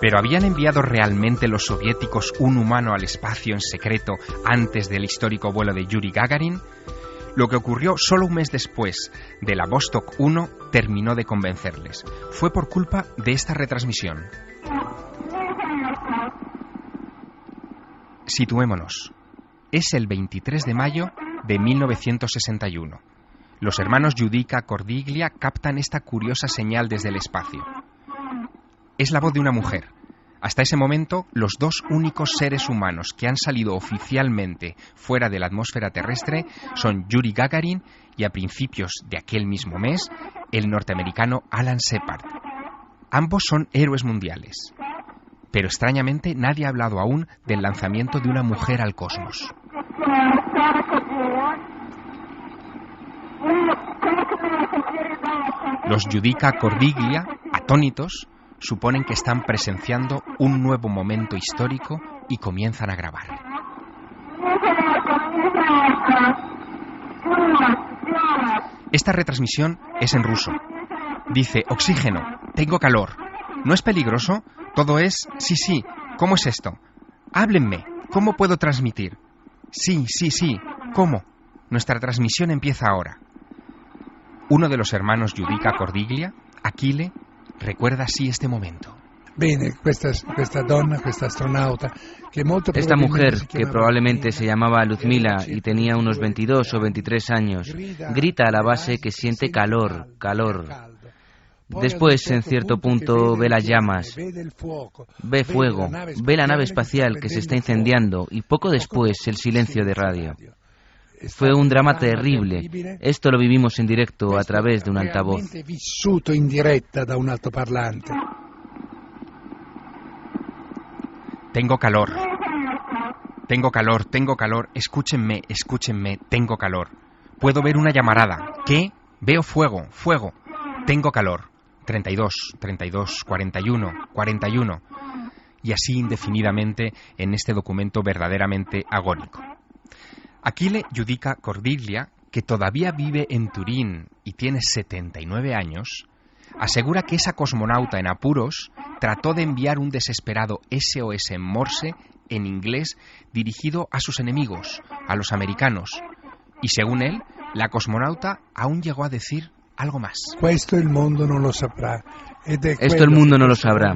¿Pero habían enviado realmente los soviéticos un humano al espacio en secreto antes del histórico vuelo de Yuri Gagarin? Lo que ocurrió solo un mes después de la Vostok 1 terminó de convencerles. Fue por culpa de esta retransmisión. Situémonos. Es el 23 de mayo de 1961. Los hermanos Judica Cordiglia captan esta curiosa señal desde el espacio. Es la voz de una mujer. Hasta ese momento, los dos únicos seres humanos que han salido oficialmente fuera de la atmósfera terrestre son Yuri Gagarin y, a principios de aquel mismo mes, el norteamericano Alan Shepard. Ambos son héroes mundiales. Pero extrañamente nadie ha hablado aún del lanzamiento de una mujer al cosmos. Los Judica Cordiglia, atónitos, suponen que están presenciando un nuevo momento histórico y comienzan a grabar. Esta retransmisión es en ruso. Dice: oxígeno, tengo calor. ¿No es peligroso? Todo es: sí, ¿cómo es esto? Háblenme, ¿cómo puedo transmitir? Sí, ¿cómo? Nuestra transmisión empieza ahora. Uno de los hermanos Judica Cordiglia, Achille, recuerda así este momento. Esta mujer, que probablemente se llamaba Luzmila y tenía unos 22 o 23 años, grita a la base que siente calor. Después, en cierto punto, ve las llamas, ve fuego, ve la nave espacial que se está incendiando y poco después el silencio de radio. Fue un drama terrible. Esto lo vivimos en directo a través de un altavoz. Tengo calor. Escúchenme, tengo calor. Puedo ver una llamarada. ¿Qué? Veo fuego. Tengo calor. 32, 41. Y así indefinidamente en este documento verdaderamente agónico. Achille Judica Cordiglia, que todavía vive en Turín y tiene 79 años, asegura que esa cosmonauta en apuros trató de enviar un desesperado SOS en Morse en inglés dirigido a sus enemigos, a los americanos. Y según él, la cosmonauta aún llegó a decir algo más. Esto el mundo no lo sabrá. Esto el mundo no lo sabrá.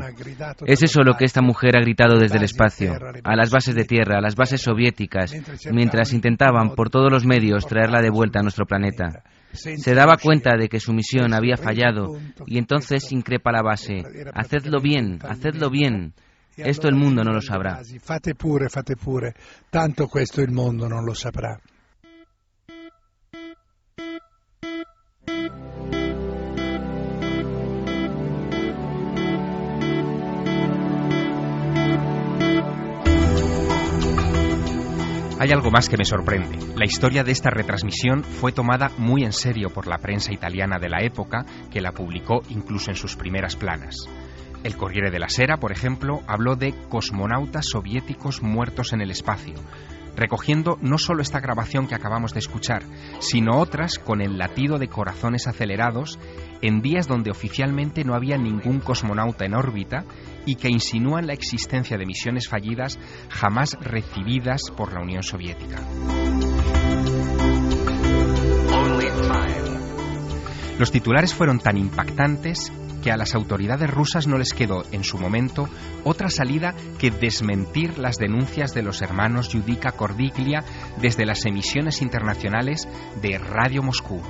Es eso lo que esta mujer ha gritado desde el espacio, a las bases de tierra, a las bases soviéticas, mientras intentaban por todos los medios traerla de vuelta a nuestro planeta. Se daba cuenta de que su misión había fallado y entonces increpa a la base: hacedlo bien. Esto el mundo no lo sabrá. Fate pure, tanto questo il mondo non lo saprà. Hay algo más que me sorprende. La historia de esta retransmisión fue tomada muy en serio por la prensa italiana de la época, que la publicó incluso en sus primeras planas. El Corriere della Sera, por ejemplo, habló de cosmonautas soviéticos muertos en el espacio, recogiendo no solo esta grabación que acabamos de escuchar, sino otras con el latido de corazones acelerados en días donde oficialmente no había ningún cosmonauta en órbita y que insinúan la existencia de misiones fallidas jamás recibidas por la Unión Soviética. Los titulares fueron tan impactantes que a las autoridades rusas no les quedó, en su momento, otra salida que desmentir las denuncias de los hermanos Yudica Cordiglia desde las emisiones internacionales de Radio Moscú.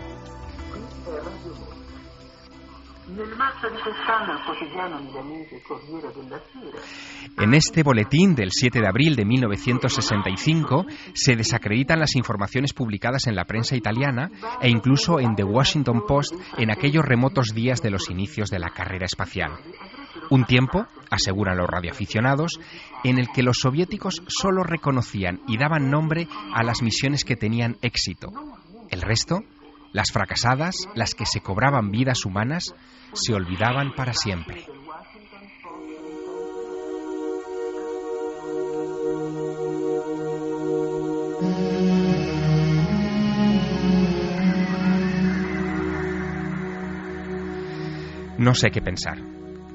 En este boletín del 7 de abril de 1965 se desacreditan las informaciones publicadas en la prensa italiana e incluso en The Washington Post en aquellos remotos días de los inicios de la carrera espacial. Un tiempo, aseguran los radioaficionados, en el que los soviéticos solo reconocían y daban nombre a las misiones que tenían éxito. El resto, las fracasadas, las que se cobraban vidas humanas, se olvidaban para siempre. No sé qué pensar.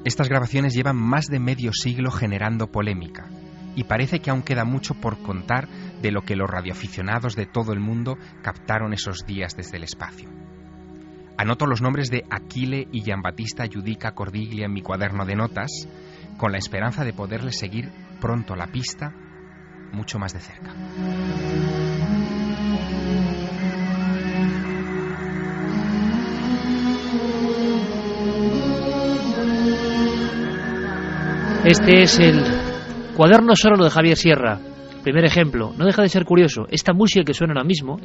Estas grabaciones llevan más de medio siglo generando polémica, y parece que aún queda mucho por contar de lo que los radioaficionados de todo el mundo captaron esos días desde el espacio. Anoto los nombres de Achille y Giambattista Yudica Cordiglia en mi cuaderno de notas, con la esperanza de poderles seguir pronto la pista mucho más de cerca. Este es el cuaderno sonoro de Javier Sierra. Primer ejemplo, no deja de ser curioso. Esta música que suena ahora mismo,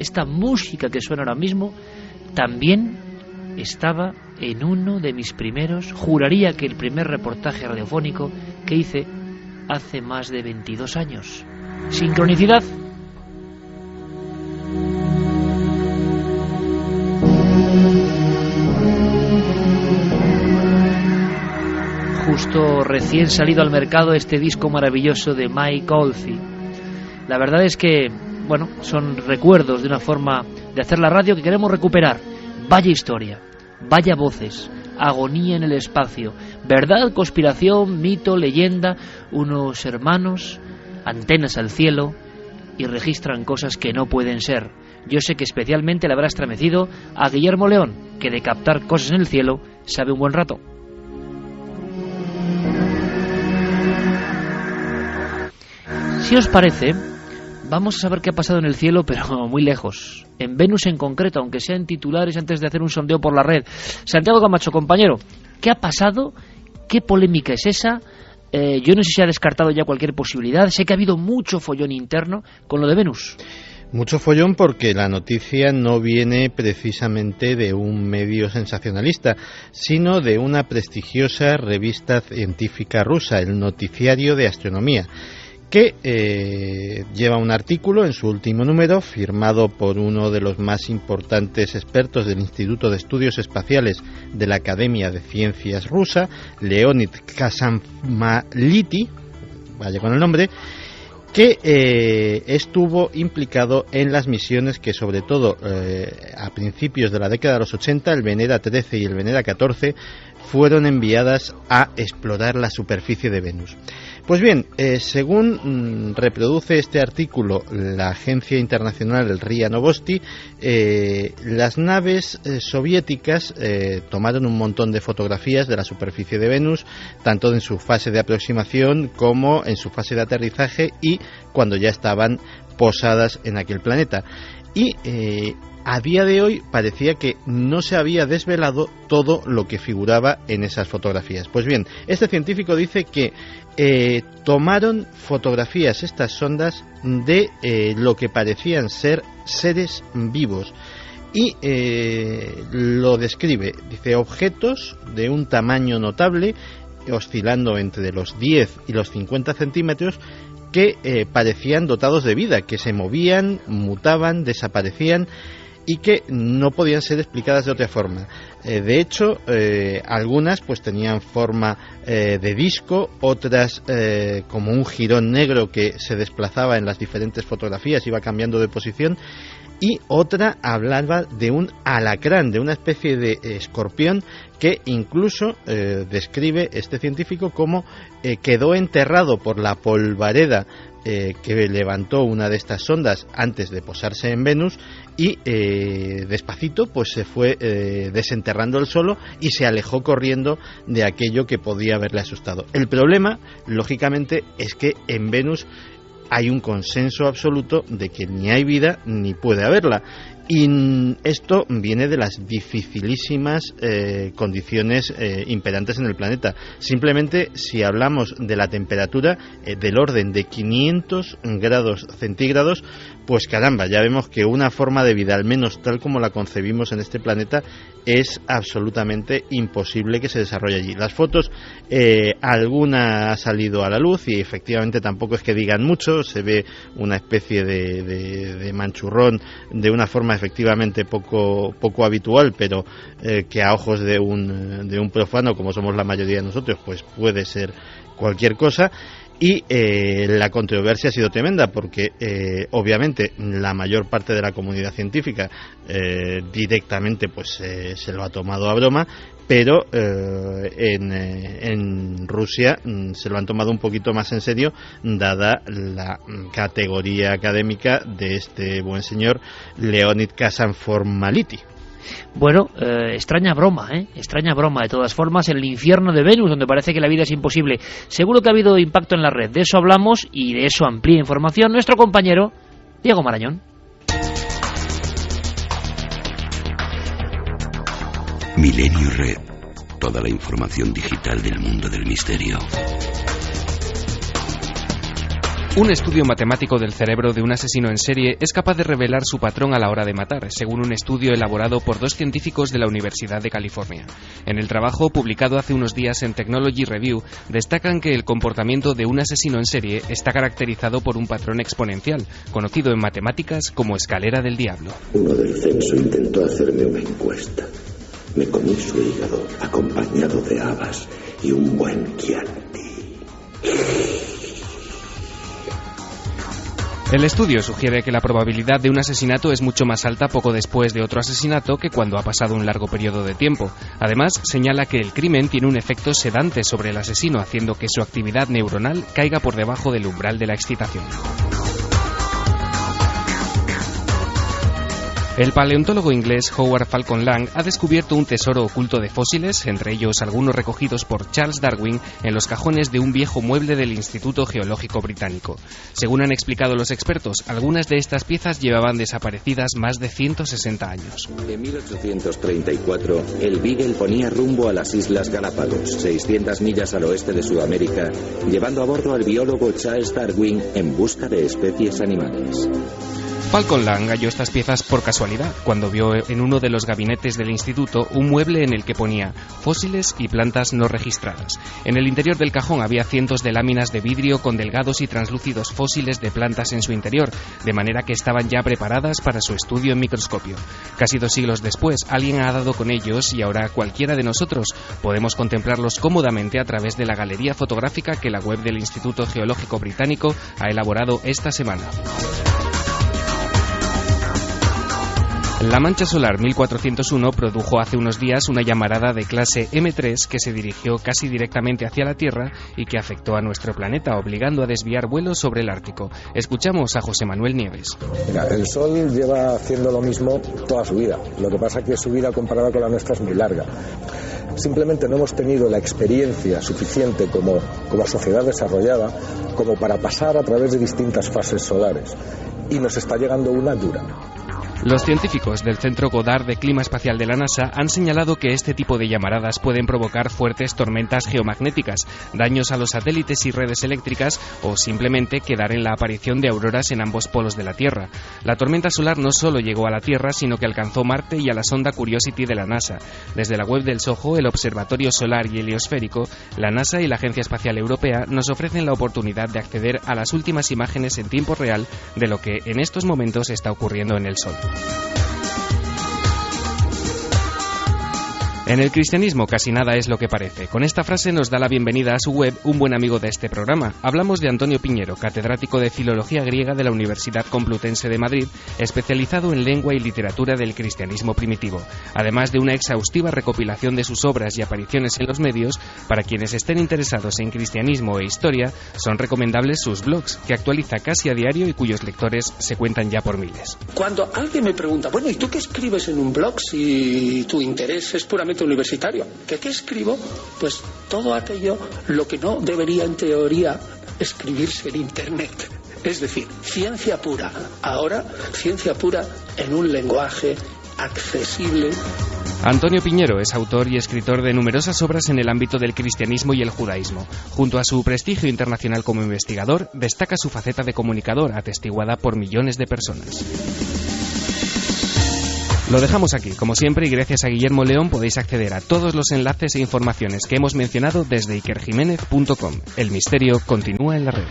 también estaba en uno de mis primeros, juraría que el primer reportaje radiofónico que hice hace más de 22 años. ¿Sincronicidad? Justo recién salido al mercado este disco maravilloso de Mike Oldfield. La verdad es que, bueno, son recuerdos de una forma de hacer la radio que queremos recuperar. Vaya historia, vaya voces, agonía en el espacio, verdad, conspiración, mito, leyenda, unos hermanos, antenas al cielo y registran cosas que no pueden ser. Yo sé que especialmente le habrá estremecido a Guillermo León, que de captar cosas en el cielo sabe un buen rato. Si os parece, vamos a saber qué ha pasado en el cielo, pero muy lejos. En Venus en concreto, aunque sea en titulares antes de hacer un sondeo por la red. Santiago Camacho, compañero, ¿qué ha pasado? ¿Qué polémica es esa? Yo no sé si se ha descartado ya cualquier posibilidad. Sé que ha habido mucho follón interno con lo de Venus. Mucho follón porque la noticia no viene precisamente de un medio sensacionalista, sino de una prestigiosa revista científica rusa, el Noticiario de Astronomía, que lleva un artículo en su último número firmado por uno de los más importantes expertos del Instituto de Estudios Espaciales de la Academia de Ciencias rusa, Leonid Kazanmality, vaya con el nombre, que estuvo implicado en las misiones que, sobre todo a principios de la década de los 80, el Venera 13 y el Venera 14 fueron enviadas a explorar la superficie de Venus. Pues bien, según reproduce este artículo la agencia internacional RIA Novosti, las naves soviéticas tomaron un montón de fotografías de la superficie de Venus, tanto en su fase de aproximación como en su fase de aterrizaje y cuando ya estaban posadas en aquel planeta. Y a día de hoy parecía que no se había desvelado todo lo que figuraba en esas fotografías. Pues bien, este científico dice que tomaron fotografías estas sondas de lo que parecían ser seres vivos y lo describe, dice, objetos de un tamaño notable oscilando entre los 10 y los 50 centímetros que parecían dotados de vida, que se movían, mutaban, desaparecían y que no podían ser explicadas de otra forma. De hecho, algunas pues tenían forma de disco, otras como un jirón negro que se desplazaba en las diferentes fotografías, iba cambiando de posición, y otra hablaba de un alacrán, de una especie de escorpión que incluso describe este científico como quedó enterrado por la polvareda que levantó una de estas sondas antes de posarse en Venus y despacito pues se fue desenterrando él solo y se alejó corriendo de aquello que podía haberle asustado. El problema, lógicamente, es que en Venus hay un consenso absoluto de que ni hay vida ni puede haberla. Y esto viene de las dificilísimas condiciones imperantes en el planeta. Simplemente, si hablamos de la temperatura del orden de 500 grados centígrados, pues caramba, ya vemos que una forma de vida, al menos tal como la concebimos en este planeta, es absolutamente imposible que se desarrolle allí. Las fotos, alguna ha salido a la luz y efectivamente tampoco es que digan mucho, se ve una especie de manchurrón de una forma efectivamente poco habitual, pero que a ojos de un profano, como somos la mayoría de nosotros, pues puede ser cualquier cosa. Y la controversia ha sido tremenda porque obviamente la mayor parte de la comunidad científica directamente pues se lo ha tomado a broma, pero en Rusia se lo han tomado un poquito más en serio, dada la categoría académica de este buen señor Leonid Kazan-Formality. Bueno, extraña broma, extraña broma. De todas formas, el infierno de Venus, donde parece que la vida es imposible. Seguro que ha habido impacto en la red. De eso hablamos y de eso amplía información nuestro compañero Diego Marañón. Milenio Red. Toda la información digital del mundo del misterio. Un estudio matemático del cerebro de un asesino en serie es capaz de revelar su patrón a la hora de matar, según un estudio elaborado por 2 científicos de la Universidad de California. En el trabajo, publicado hace unos días en Technology Review, destacan que el comportamiento de un asesino en serie está caracterizado por un patrón exponencial, conocido en matemáticas como escalera del diablo. Uno del censo intentó hacerme una encuesta. Me comí su hígado, acompañado de habas y un buen Chianti. El estudio sugiere que la probabilidad de un asesinato es mucho más alta poco después de otro asesinato que cuando ha pasado un largo periodo de tiempo. Además, señala que el crimen tiene un efecto sedante sobre el asesino, haciendo que su actividad neuronal caiga por debajo del umbral de la excitación. El paleontólogo inglés Howard Falcon Lang ha descubierto un tesoro oculto de fósiles, entre ellos algunos recogidos por Charles Darwin en los cajones de un viejo mueble del Instituto Geológico Británico. Según han explicado los expertos, algunas de estas piezas llevaban desaparecidas más de 160 años. En 1834, el Beagle ponía rumbo a las Islas Galápagos, 600 millas al oeste de Sudamérica, llevando a bordo al biólogo Charles Darwin en busca de especies animales. Falcon Lang halló estas piezas por casualidad, cuando vio en uno de los gabinetes del instituto un mueble en el que ponía fósiles y plantas no registradas. En el interior del cajón había cientos de láminas de vidrio con delgados y translúcidos fósiles de plantas en su interior, de manera que estaban ya preparadas para su estudio en microscopio. Casi 2 siglos después, alguien ha dado con ellos y ahora cualquiera de nosotros podemos contemplarlos cómodamente a través de la galería fotográfica que la web del Instituto Geológico Británico ha elaborado esta semana. La mancha solar 1401 produjo hace unos días una llamarada de clase M3 que se dirigió casi directamente hacia la Tierra y que afectó a nuestro planeta, obligando a desviar vuelos sobre el Ártico. Escuchamos a José Manuel Nieves. Mira, el Sol lleva haciendo lo mismo toda su vida. Lo que pasa es que su vida comparada con la nuestra es muy larga. Simplemente no hemos tenido la experiencia suficiente como sociedad desarrollada como para pasar a través de distintas fases solares. Y nos está llegando una dura. Los científicos del Centro Goddard de Clima Espacial de la NASA han señalado que este tipo de llamaradas pueden provocar fuertes tormentas geomagnéticas, daños a los satélites y redes eléctricas o simplemente quedar en la aparición de auroras en ambos polos de la Tierra. La tormenta solar no solo llegó a la Tierra, sino que alcanzó Marte y a la sonda Curiosity de la NASA. Desde la web del SOHO, el Observatorio Solar y Heliosférico, la NASA y la Agencia Espacial Europea nos ofrecen la oportunidad de acceder a las últimas imágenes en tiempo real de lo que en estos momentos está ocurriendo en el Sol. En el cristianismo casi nada es lo que parece. Con esta frase nos da la bienvenida a su web un buen amigo de este programa. Hablamos de Antonio Piñero, catedrático de Filología Griega de la Universidad Complutense de Madrid, especializado en lengua y literatura del cristianismo primitivo. Además de una exhaustiva recopilación de sus obras y apariciones en los medios, para quienes estén interesados en cristianismo e historia, son recomendables sus blogs, que actualiza casi a diario y cuyos lectores se cuentan ya por miles. Cuando alguien me pregunta, bueno, ¿y tú qué escribes en un blog si tu interés es puramente universitario? ¿Qué escribo? Pues todo aquello lo que no debería en teoría escribirse en Internet. Es decir, ciencia pura. Ahora, ciencia pura en un lenguaje accesible. Antonio Piñero es autor y escritor de numerosas obras en el ámbito del cristianismo y el judaísmo. Junto a su prestigio internacional como investigador, destaca su faceta de comunicador, atestiguada por millones de personas. Lo dejamos aquí, como siempre, y gracias a Guillermo León podéis acceder a todos los enlaces e informaciones que hemos mencionado desde ikerjimenez.com. El misterio continúa en la red.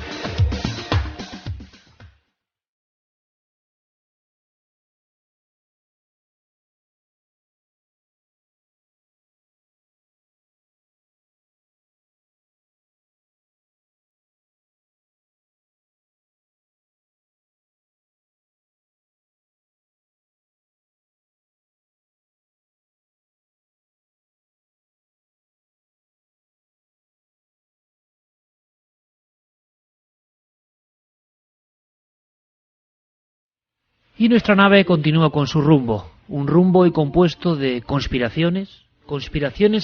Y nuestra nave continúa con su rumbo, un rumbo hoy compuesto de conspiraciones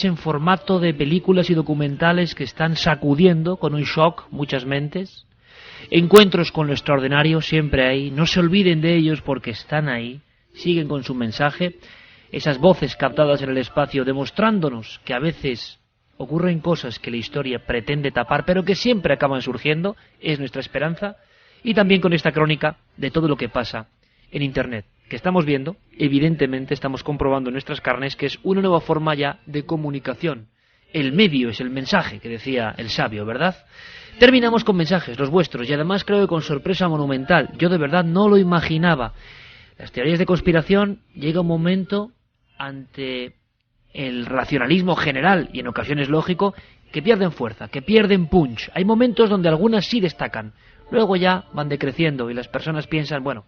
en formato de películas y documentales que están sacudiendo con un shock muchas mentes, encuentros con lo extraordinario siempre ahí, no se olviden de ellos porque están ahí, siguen con su mensaje, esas voces captadas en el espacio demostrándonos que a veces ocurren cosas que la historia pretende tapar pero que siempre acaban surgiendo, es nuestra esperanza, y también con esta crónica de todo lo que pasa en Internet, que estamos viendo, evidentemente estamos comprobando en nuestras carnes que es una nueva forma ya de comunicación. El medio es el mensaje, que decía el sabio, ¿verdad? Terminamos con mensajes, los vuestros, y además creo que con sorpresa monumental. Yo de verdad no lo imaginaba. Las teorías de conspiración llega un momento ante el racionalismo general, y en ocasiones lógico, que pierden fuerza, que pierden punch. Hay momentos donde algunas sí destacan, luego ya van decreciendo y las personas piensan, bueno,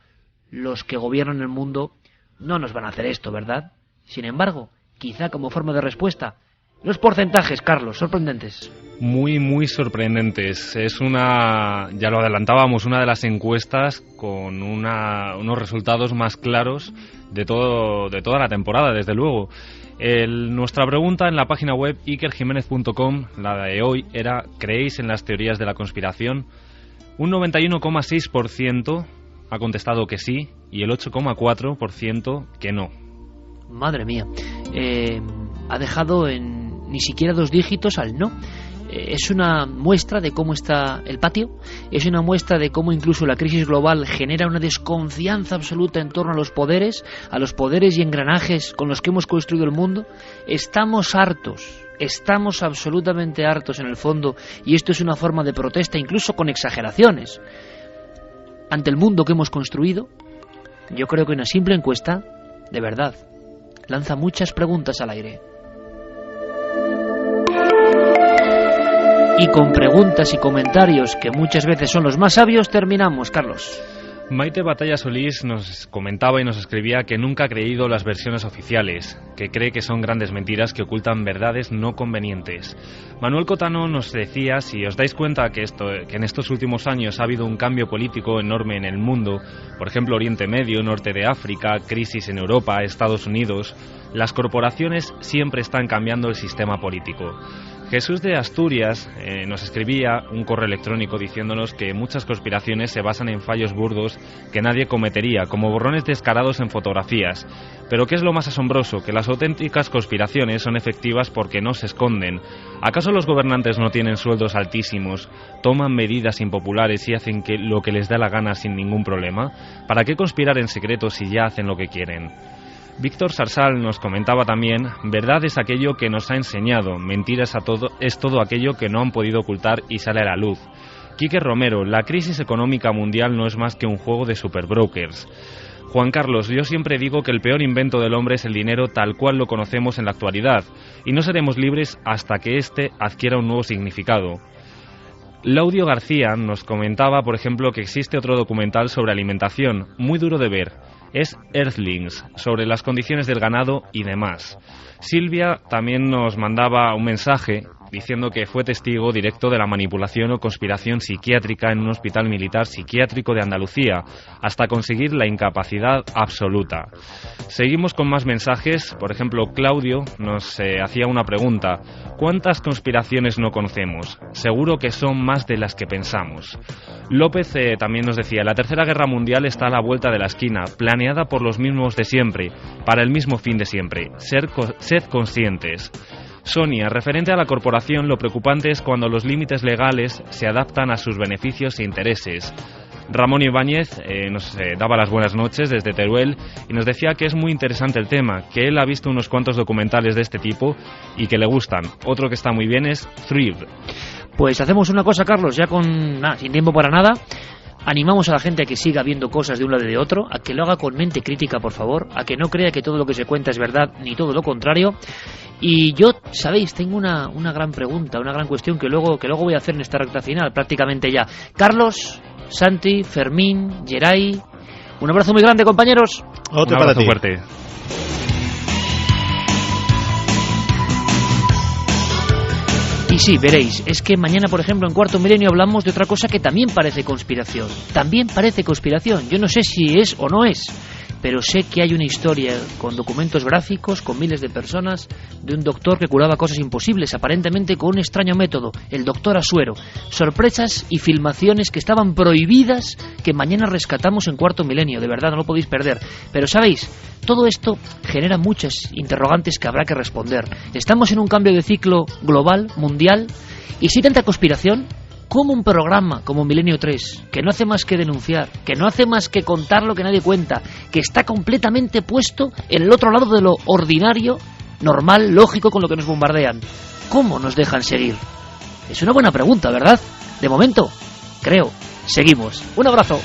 los que gobiernan el mundo no nos van a hacer esto, ¿verdad? Sin embargo, quizá como forma de respuesta, los porcentajes, Carlos, sorprendentes. Muy sorprendentes. Es una, ya lo adelantábamos, una de las encuestas con unos resultados más claros de toda la temporada, desde luego. Nuestra pregunta en la página web ikerjimenez.com, la de hoy, era: ¿creéis en las teorías de la conspiración? Un 91,6% ha contestado que sí y el 8,4% que no. Madre mía, ha dejado en ni siquiera 2 dígitos al no. Es una muestra de cómo está el patio, es una muestra de cómo incluso la crisis global genera una desconfianza absoluta en torno a los poderes y engranajes con los que hemos construido el mundo. Estamos absolutamente hartos en el fondo, y esto es una forma de protesta, incluso con exageraciones, ante el mundo que hemos construido. Yo creo que una simple encuesta, de verdad, lanza muchas preguntas al aire. Y con preguntas y comentarios que muchas veces son los más sabios, terminamos, Carlos. Maite Batalla Solís nos comentaba y nos escribía que nunca ha creído las versiones oficiales, que cree que son grandes mentiras que ocultan verdades no convenientes. Manuel Cotano nos decía, si os dais cuenta que en estos últimos años ha habido un cambio político enorme en el mundo, por ejemplo Oriente Medio, Norte de África, crisis en Europa, Estados Unidos, las corporaciones siempre están cambiando el sistema político. Jesús de Asturias nos escribía un correo electrónico diciéndonos que muchas conspiraciones se basan en fallos burdos que nadie cometería, como borrones descarados en fotografías. Pero ¿qué es lo más asombroso? Que las auténticas conspiraciones son efectivas porque no se esconden. ¿Acaso los gobernantes no tienen sueldos altísimos, toman medidas impopulares y hacen lo que les da la gana sin ningún problema? ¿Para qué conspirar en secreto si ya hacen lo que quieren? Víctor Sarsal nos comentaba también: verdad es aquello que nos ha enseñado, mentira es todo aquello que no han podido ocultar y sale a la luz. Quique Romero: la crisis económica mundial no es más que un juego de superbrokers. Juan Carlos, yo siempre digo que el peor invento del hombre es el dinero tal cual lo conocemos en la actualidad, y no seremos libres hasta que éste adquiera un nuevo significado. Laudio García nos comentaba, por ejemplo, que existe otro documental sobre alimentación, muy duro de ver. Es Earthlings, sobre las condiciones del ganado y demás. Silvia también nos mandaba un mensaje diciendo que fue testigo directo de la manipulación o conspiración psiquiátrica en un hospital militar psiquiátrico de Andalucía, hasta conseguir la incapacidad absoluta. Seguimos con más mensajes. Por ejemplo, Claudio nos hacía una pregunta: ¿cuántas conspiraciones no conocemos? Seguro que son más de las que pensamos. López también nos decía: la Tercera Guerra Mundial está a la vuelta de la esquina, planeada por los mismos de siempre, para el mismo fin de siempre. Sed conscientes. Sonia, referente a la corporación, lo preocupante es cuando los límites legales se adaptan a sus beneficios e intereses. Ramón Ibáñez nos daba las buenas noches desde Teruel y nos decía que es muy interesante el tema, que él ha visto unos cuantos documentales de este tipo y que le gustan. Otro que está muy bien es Thrive. Pues hacemos una cosa, Carlos, ya sin tiempo para nada. Animamos a la gente a que siga viendo cosas de un lado y de otro, a que lo haga con mente crítica, por favor, a que no crea que todo lo que se cuenta es verdad, ni todo lo contrario. Y yo, sabéis, tengo una gran pregunta, una gran cuestión que luego voy a hacer en esta recta final, prácticamente ya. Carlos, Santi, Fermín, Geray, un abrazo muy grande, compañeros. Otro un abrazo para ti. Fuerte. Y sí, veréis, es que mañana, por ejemplo, en Cuarto Milenio hablamos de otra cosa que también parece conspiración. También parece conspiración. Yo no sé si es o no es, pero sé que hay una historia con documentos gráficos, con miles de personas, de un doctor que curaba cosas imposibles, aparentemente con un extraño método, el doctor Asuero. Sorpresas y filmaciones que estaban prohibidas, que mañana rescatamos en Cuarto Milenio. De verdad, no lo podéis perder. Pero, ¿sabéis? Todo esto genera muchas interrogantes que habrá que responder. Estamos en un cambio de ciclo global, mundial, y si hay tanta conspiración, ¿cómo un programa como Milenio 3, que no hace más que denunciar, que no hace más que contar lo que nadie cuenta, que está completamente puesto en el otro lado de lo ordinario, normal, lógico, con lo que nos bombardean, cómo nos dejan seguir? Es una buena pregunta, ¿verdad? De momento, creo, seguimos. Un abrazo.